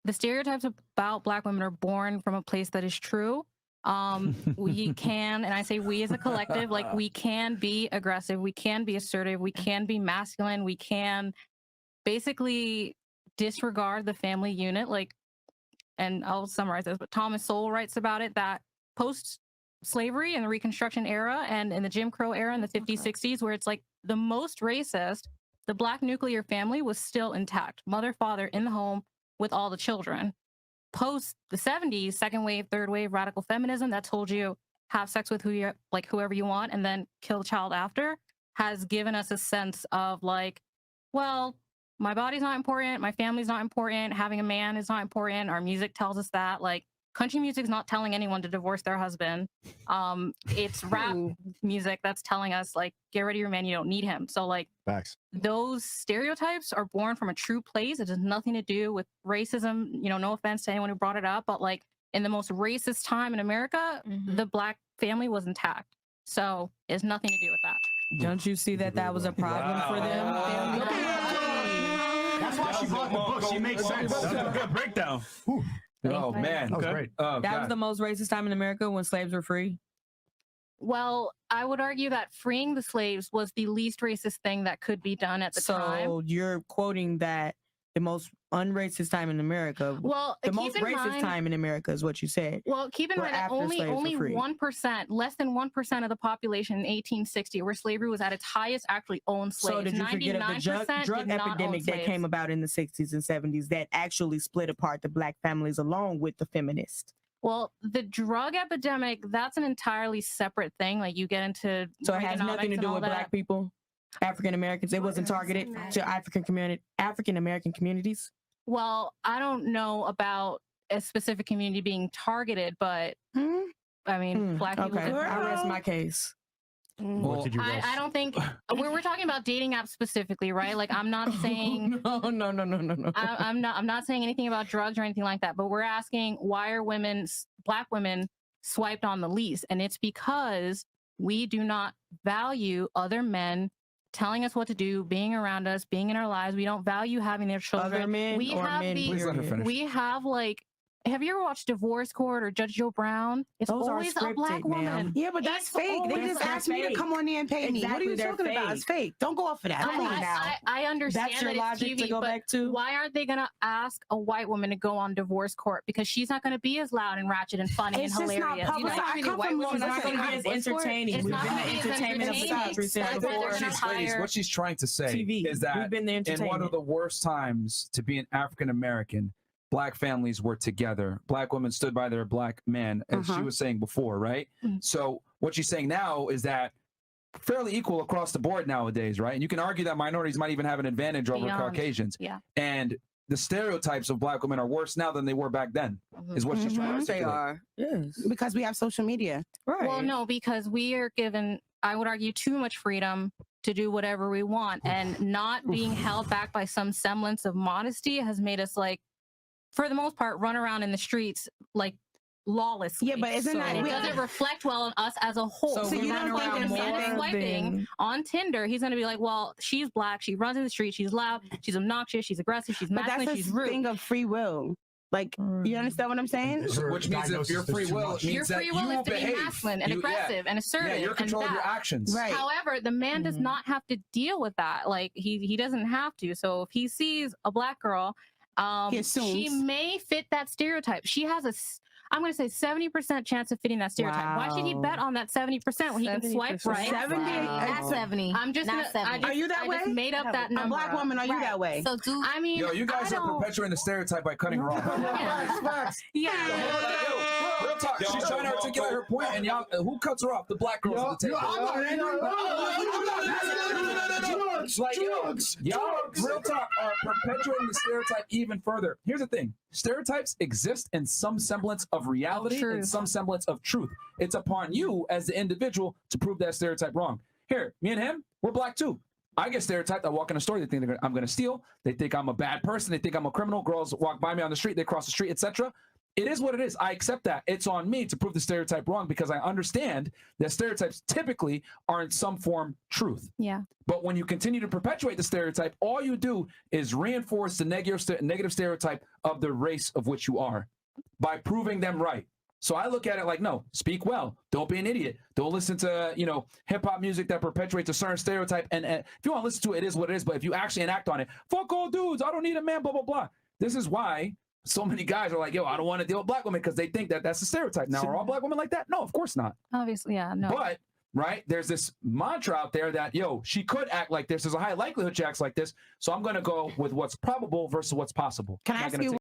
the stereotypes about Black women are born from a place that is true. We can, and I say we as a collective, like we can be aggressive, we can be assertive, we can be masculine, we can basically disregard the family unit. Like, and I'll summarize this, but Thomas Sowell writes about it that post slavery and the Reconstruction era and in the Jim Crow era in the 50s, 60s, where it's like the most racist, the Black nuclear family was still intact. Mother, father in the home with all the children. Post the 70s, second wave, third wave, radical feminism that told you have sex with whoever you want and then kill the child after, has given us a sense of like, well, my body's not important, my family's not important, having a man is not important. Our music tells us that. Like, country music's not telling anyone to divorce their husband. It's rap music that's telling us, like, get rid of your man, you don't need him. So, like, facts. Those stereotypes are born from a true place. It has nothing to do with racism. You know, no offense to anyone who brought it up, but, like, in the most racist time in America, the Black family was intact. So, it's nothing to do with that. Don't you see that that was a problem for them? That's why she brought the book. She makes sense. That's a good breakdown. Oh man, that was great. That was the most racist time in America when slaves were free. Well, I would argue that freeing the slaves was the least racist thing that could be done at the time. So you're quoting that the most unracist time in America. Well, the most racist time in America is what you said. Well, keep in mind that only 1%, less than 1% of the population in 1860, where slavery was at its highest, actually owned slaves. So did you forget of the drug epidemic that came about in the 60s and 70s that actually split apart the Black families along with the feminists? Well, the drug epidemic, that's an entirely separate thing. Like, you get into... So it has nothing to do with Black people? African Americans, it wasn't targeted to African American communities? Well, I don't know about a specific community being targeted, but I mean, Black people. Okay, I rest my case. Well, I don't think we're talking about dating apps specifically, right? Like, I'm not saying no. I'm not saying anything about drugs or anything like that. But we're asking, why are Black women swiped on the least? And it's because we do not value other men telling us what to do, being around us, being in our lives. We don't value having their children. Other men we or have men, we have, like, have you ever watched Divorce Court or Judge Joe Brown? It's Those always are a Black woman. Yeah, but that's fake. They just asked me to come on there and pay me. What are you talking about? It's fake. Don't go off of that. Come on now. I understand that's your that logic it's TV, to go but back to? Why aren't they going to ask a white woman to go on Divorce Court? Because she's not going to be as loud and ratchet and funny and hilarious. You know, I come from It's not going to be as entertaining. It's not going to be as entertaining. What she's trying to say is that in one of the worst times to be an African American, Black families were together. Black women stood by their Black men, as she was saying before, right? So what she's saying now is that fairly equal across the board nowadays, right? And you can argue that minorities might even have an advantage over Caucasians. Yeah. And the stereotypes of Black women are worse now than they were back then, is what she's trying to say. They are. Yes. Because we have social media. Right. Well, no, because we are given, I would argue, too much freedom to do whatever we want. And not being held back by some semblance of modesty has made us, like, for the most part, run around in the streets like lawlessly. Yeah, but isn't that... It doesn't reflect well on us as a whole. So you don't think a man is swiping on Tinder, he's going to be like, well, she's Black, she runs in the street, she's loud, she's obnoxious, she's aggressive, she's masculine, she's rude. But that's a thing of free will. Like, you understand what I'm saying? Which means if your free will, it means that you will is to be masculine and aggressive and assertive. Yeah, you're controlling your actions. Right. However, the man does not have to deal with that. Like, he doesn't have to. So if he sees a Black girl, she may fit that stereotype. She has I'm going to say 70% chance of fitting that stereotype. Wow. Why should he bet on that 70% when he can swipe right? 70? Not 70. I'm just not 70. Are you that way? I just made up that number. A Black woman, are you that way? So I mean, yo, you guys are perpetuating the stereotype by cutting her off. Yeah. Real talk. She's trying to articulate her point, and y'all, who cuts her off? The Black girls at the table. Y'all, real talk, are perpetuating the stereotype even further. Here's the thing. Stereotypes exist in some semblance of reality and some semblance of truth. It's upon you as the individual to prove that stereotype wrong. Here, me and him, we're Black too. I get stereotyped. I walk in a store, they think I'm going to steal. They think I'm a bad person. They think I'm a criminal. Girls walk by me on the street, they cross the street, etc. it is what it is. I accept that. It's on me to prove the stereotype wrong because I understand that stereotypes typically are in some form truth. Yeah. But when you continue to perpetuate the stereotype, all you do is reinforce the negative stereotype of the race of which you are by proving them right. So I look at it like, no, speak well. Don't be an idiot. Don't listen to, you know, hip hop music that perpetuates a certain stereotype. And if you want to listen to it, it is what it is. But if you actually enact on it, fuck all dudes. I don't need a man, blah, blah, blah. This is why so many guys are like, yo, I don't want to deal with black women because they think that that's a stereotype. Now, are all black women like that? No, of course not. Obviously, yeah, no. But, right, there's this mantra out there that, yo, she could act like this. There's a high likelihood she acts like this. So I'm going to go with what's probable versus what's possible. Can I ask you